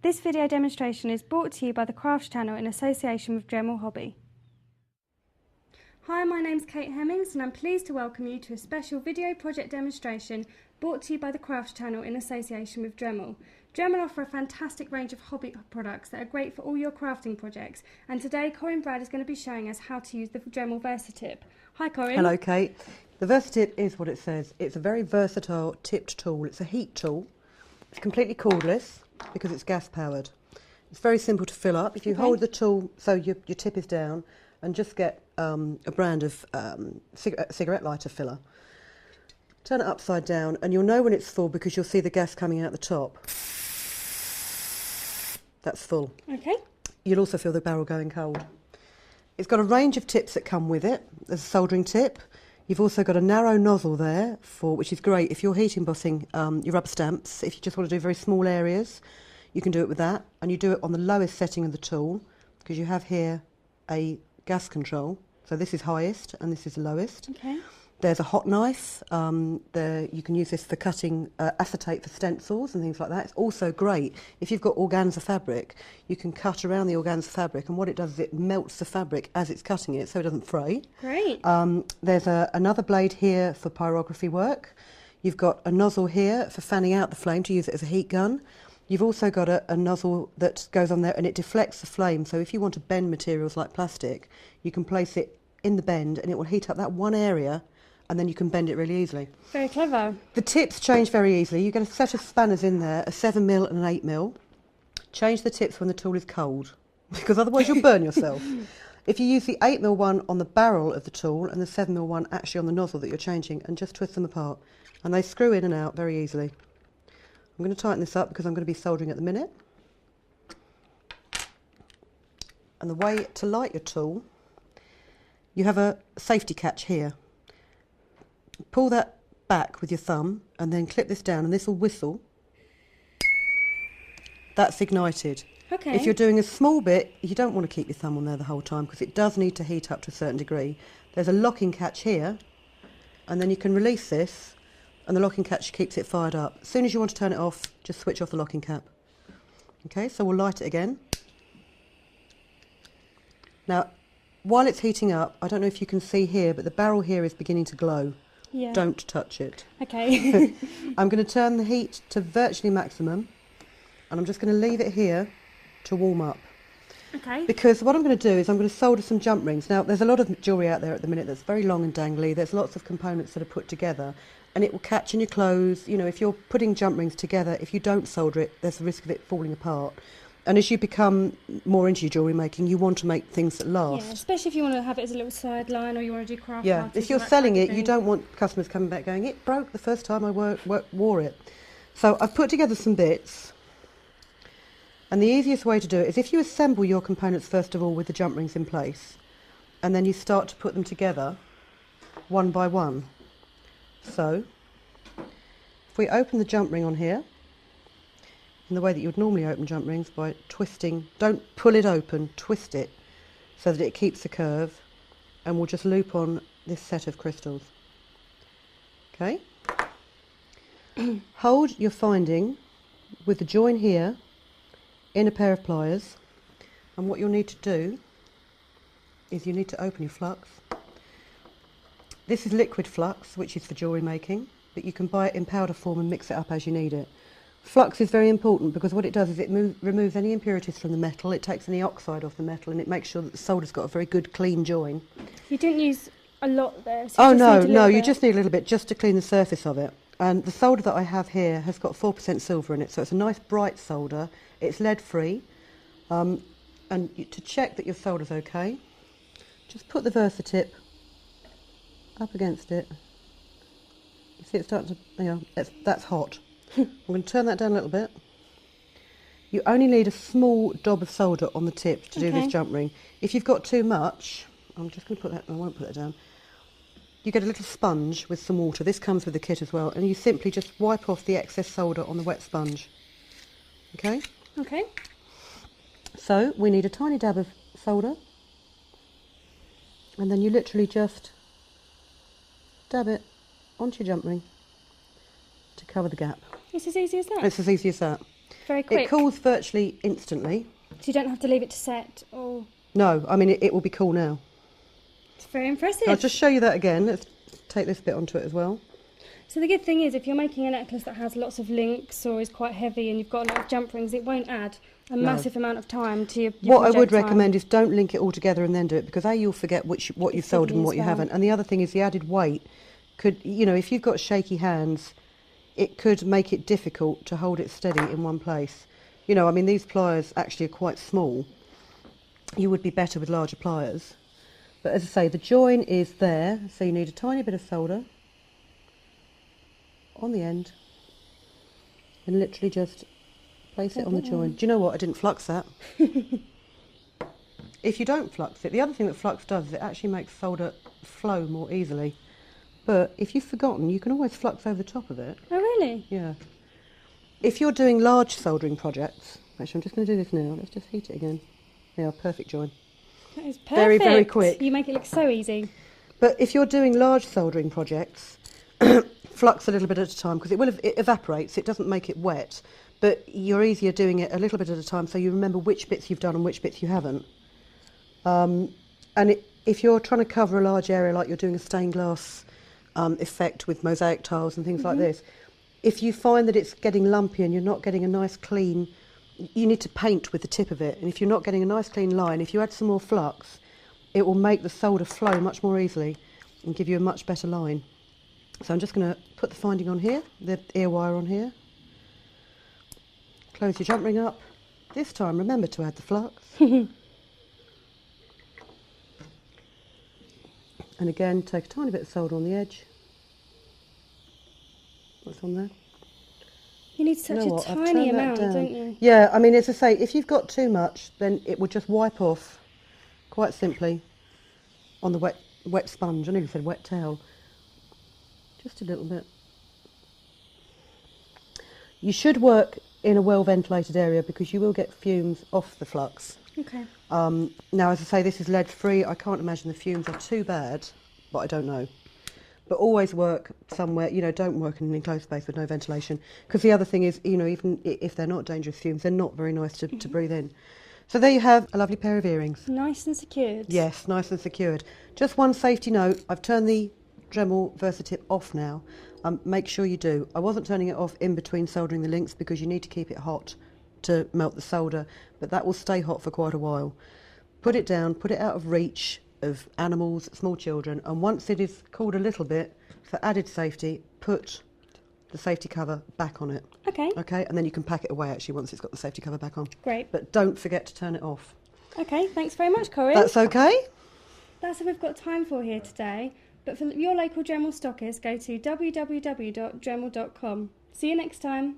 This video demonstration is brought to you by the Crafts channel in association with Dremel Hobby. Hi, my name's Kate Hemmings and I'm pleased to welcome you to a special video project demonstration brought to you by the Crafts channel in association with Dremel. Dremel offer a fantastic range of hobby products that are great for all your crafting projects, and today Corinne Brad is going to be showing us how to use the Dremel VersaTip. Hi Corinne. Hello Kate. The VersaTip is what it says. It's a very versatile tipped tool. It's a heat tool. It's completely cordless because it's gas powered. It's very simple to fill up. If you hold the tool so your tip is down and just get a brand of cigarette lighter filler, turn it upside down and you'll know when it's full because you'll see the gas coming out the top. That's full. Okay. You'll also feel the barrel going cold. It's got a range of tips that come with it. There's a soldering tip. You've also got a narrow nozzle there, which is great if you're heat embossing your rubber stamps. If you just want to do very small areas, you can do it with that. And you do it on the lowest setting of the tool because you have here a gas control. So this is highest and this is lowest. Okay. There's a hot knife. You can use this for cutting acetate for stencils and things like that. It's also great if you've got organza fabric. You can cut around the organza fabric, and what it does is it melts the fabric as it's cutting it, so it doesn't fray. Great. There's another blade here for pyrography work. You've got a nozzle here for fanning out the flame to use it as a heat gun. You've also got a nozzle that goes on there and it deflects the flame. So if you want to bend materials like plastic, you can place it in the bend and it will heat up that one area, and then you can bend it really easily. Very clever. The tips change very easily. You get a set of spanners in there, a 7mm and an 8mm. Change the tips when the tool is cold, because otherwise you'll burn yourself. If you use the 8mm one on the barrel of the tool and the 7mm one actually on the nozzle that you're changing, and just twist them apart, and they screw in and out very easily. I'm going to tighten this up because I'm going to be soldering at the minute. And the way to light your tool, you have a safety catch here. Pull that back with your thumb and then clip this down and this will whistle. That's ignited. Okay. If you're doing a small bit, you don't want to keep your thumb on there the whole time because it does need to heat up to a certain degree. There's a locking catch here and then you can release this and the locking catch keeps it fired up. As soon as you want to turn it off, just switch off the locking cap. Okay, so we'll light it again. Now, while it's heating up, I don't know if you can see here, but the barrel here is beginning to glow. Yeah. Don't touch it. Okay. I'm going to turn the heat to virtually maximum and I'm just going to leave it here to warm up. Okay. Because what I'm going to do is I'm going to solder some jump rings. Now there's a lot of jewellery out there at the minute that's very long and dangly. There's lots of components that are put together and it will catch in your clothes. You know, if you're putting jump rings together, if you don't solder it, there's a risk of it falling apart. And as you become more into your jewellery making, you want to make things that last. Yeah, especially if you want to have it as a little sideline or you want to do craft parties. Yeah, if you're selling it, you don't want customers coming back going, it broke the first time I wore it. So I've put together some bits. And the easiest way to do it is if you assemble your components first of all with the jump rings in place. And then you start to put them together one by one. So if we open the jump ring on here, in the way that you would normally open jump rings by twisting, don't pull it open, twist it so that it keeps the curve, and we'll just loop on this set of crystals. Okay. Hold your finding with the join here in a pair of pliers, and what you'll need to do is you need to open your flux. This is liquid flux, which is for jewellery making, but you can buy it in powder form and mix it up as you need it. Flux is very important because what it does is it removes any impurities from the metal, it takes any oxide off the metal, and it makes sure that the solder's got a very good clean join. You didn't use a lot there, so you just need a little bit just to clean the surface of it. And the solder that I have here has got 4% silver in it, so it's a nice bright solder, it's lead free. And to check that your solder's okay, just put the VersaTip up against it. You see it's starting to, that's hot. I'm going to turn that down a little bit. You only need a small dob of solder on the tip to do this jump ring. If you've got too much, I'm just going to put that, I won't put that down. You get a little sponge with some water. This comes with the kit as well. And you simply just wipe off the excess solder on the wet sponge. Okay? Okay. So we need a tiny dab of solder. And then you literally just dab it onto your jump ring to cover the gap. It's as easy as that? It's as easy as that. Very quick. It cools virtually instantly. So you don't have to leave it to set or... No, I mean it will be cool now. It's very impressive. I'll just show you that again. Let's take this bit onto it as well. So the good thing is, if you're making a necklace that has lots of links or is quite heavy and you've got a lot of jump rings, it won't add a massive amount of time to your What I would time. recommend is don't link it all together and then do it, because A, you'll forget what you've sold and what you haven't. And the other thing is the added weight could, you know, if you've got shaky hands, it could make it difficult to hold it steady in one place. You know, I mean, these pliers actually are quite small. You would be better with larger pliers. But as I say, the join is there, so you need a tiny bit of solder on the end and literally just place it on the join. Do you know what? I didn't flux that. If you don't flux it, the other thing that flux does is it actually makes solder flow more easily. But if you've forgotten, you can always flux over the top of it. Oh, really? Yeah. If you're doing large soldering projects, actually I'm just going to do this now. Let's just heat it again. Yeah, perfect join. That is perfect. Very, very quick. You make it look so easy. But if you're doing large soldering projects, flux a little bit at a time, because it evaporates, it doesn't make it wet, but you're easier doing it a little bit at a time so you remember which bits you've done and which bits you haven't. If you're trying to cover a large area, like you're doing a stained glass effect with mosaic tiles and things like this, if you find that it's getting lumpy and you're not getting a nice clean, you need to paint with the tip of it, and if you're not getting a nice clean line, if you add some more flux, it will make the solder flow much more easily and give you a much better line. So I'm just going to put the finding on here, the ear wire on here. Close your jump ring up. This time remember to add the flux. And again, take a tiny bit of solder on the edge. What's on there? You need such a tiny amount, don't you? Yeah, I mean, as I say, if you've got too much, then it would just wipe off quite simply on the wet sponge. I nearly said wet towel. Just a little bit. You should work in a well-ventilated area because you will get fumes off the flux. Okay. Now, as I say, this is lead-free. I can't imagine the fumes are too bad, but I don't know. But always work somewhere, you know, don't work in an enclosed space with no ventilation. Because the other thing is, you know, even if they're not dangerous fumes, they're not very nice to breathe in. So there you have a lovely pair of earrings. Nice and secured. Yes, nice and secured. Just one safety note, I've turned the Dremel VersaTip off now. Make sure you do. I wasn't turning it off in between soldering the links because you need to keep it hot to melt the solder, but that will stay hot for quite a while. Put it down, put it out of reach of animals, small children, and once it is cooled a little bit, for added safety, put the safety cover back on it. Okay. Okay, and then you can pack it away actually once it's got the safety cover back on. Great. But don't forget to turn it off. Okay, thanks very much, Corinne. That's okay. That's all we've got time for here today. But for your local Dremel stockist, go to www.dremel.com. See you next time.